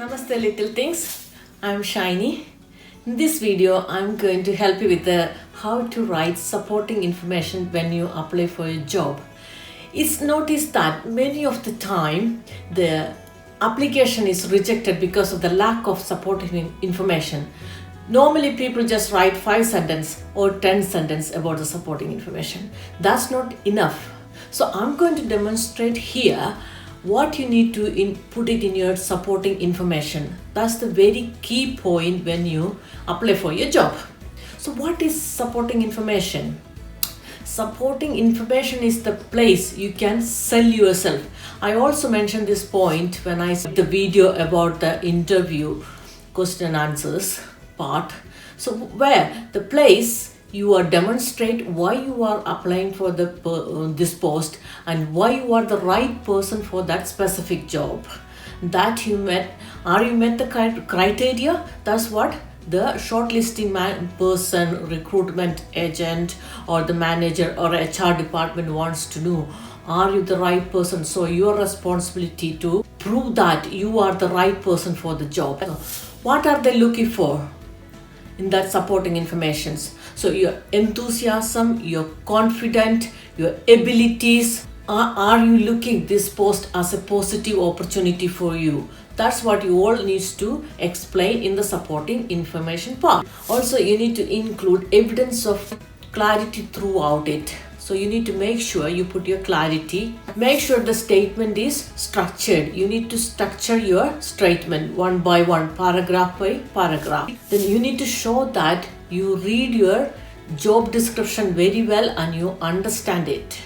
Namaste little things. I'm Shiny. In this video, I'm going to help you with how to write supporting information when you apply for a job. It's noticed that many of the time the application is rejected because of the lack of supporting information. Normally people just write 5 sentences or 10 sentences about the supporting information. That's not enough. So I'm going to demonstrate here what you need to put it in your supporting information. That's the very key point when you apply for your job. So what is supporting information? Supporting information is the place you can sell yourself. I also mentioned this point when I said the video about the interview question and answers part. So where the place you are demonstrate why you are applying for this post and why you are the right person for that specific job. That you met the criteria. That's what the shortlisting person, recruitment agent or the manager or HR department wants to know. Are you the right person? So your responsibility to prove that you are the right person for the job. What are they looking for in that supporting information? So your enthusiasm, your confidence, your abilities. Are you looking this post as a positive opportunity for you? That's what you all needs to explain in the supporting information part. Also, you need to include evidence of clarity throughout it. So you need to make sure you put your clarity. Make sure the statement is structured. You need to structure your statement one by one, paragraph by paragraph. Then you need to show that you read your job description very well and you understand it.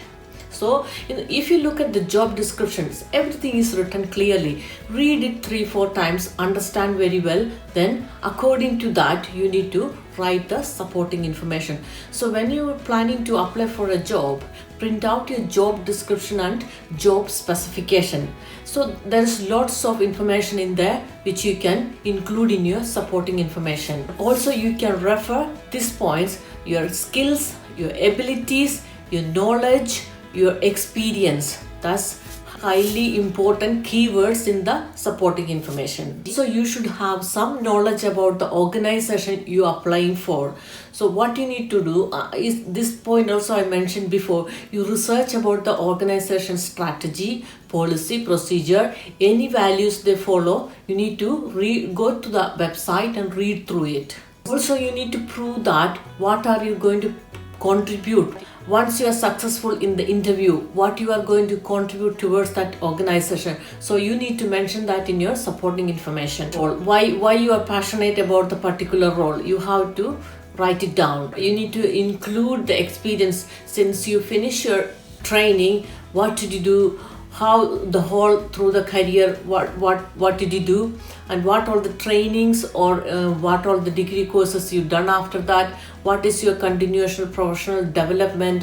So if you look at the job descriptions, everything is written clearly. Read it 3-4 times, understand very well. Then according to that, you need to write the supporting information. So when you are planning to apply for a job, print out your job description and job specification. So there's lots of information in there which you can include in your supporting information. Also, you can refer these points, your skills, your abilities, your knowledge, your experience. That's highly important keywords in the supporting information. So you should have some knowledge about the organization you are applying for. So what you need to do is this point also I mentioned before. You research about the organization strategy, policy, procedure, any values they follow. You need to go to the website and read through it. Also, you need to prove that what are you going to contribute. Once you are successful in the interview, what you are going to contribute towards that organization. So you need to mention that in your supporting information. Or why you are passionate about the particular role. You have to write it down. You need to include the experience since you finish your training. What did you do? How the whole through the career, what did you do, and what all the trainings or what all the degree courses you've done after that, what is your continuation professional development,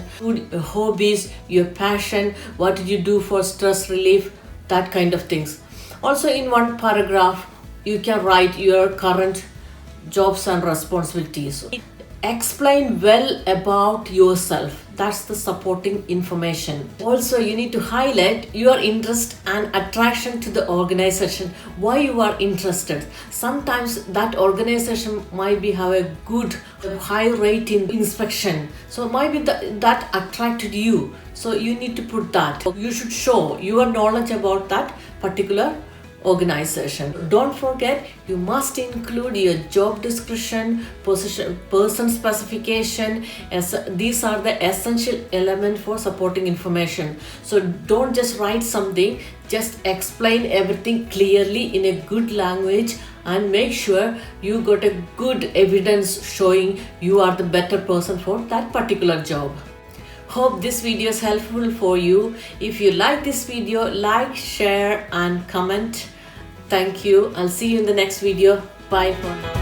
hobbies, your passion, what did you do for stress relief, that kind of things. Also in one paragraph you can write your current jobs and responsibilities. Explain well about yourself. That's the supporting information. Also, you need to highlight your interest and attraction to the organization. Why you are interested. Sometimes that organization might have a good high rate in inspection. So might be that attracted you. So you need to put that. You should show your knowledge about that particular organization. Don't forget, you must include your job description, person specification. These are the essential elements for supporting information. So don't just write something, just explain everything clearly in a good language and make sure you got a good evidence showing you are the better person for that particular job. Hope this video is helpful for you. If you like this video, like, share and comment. Thank you. I'll see you in the next video. Bye for now.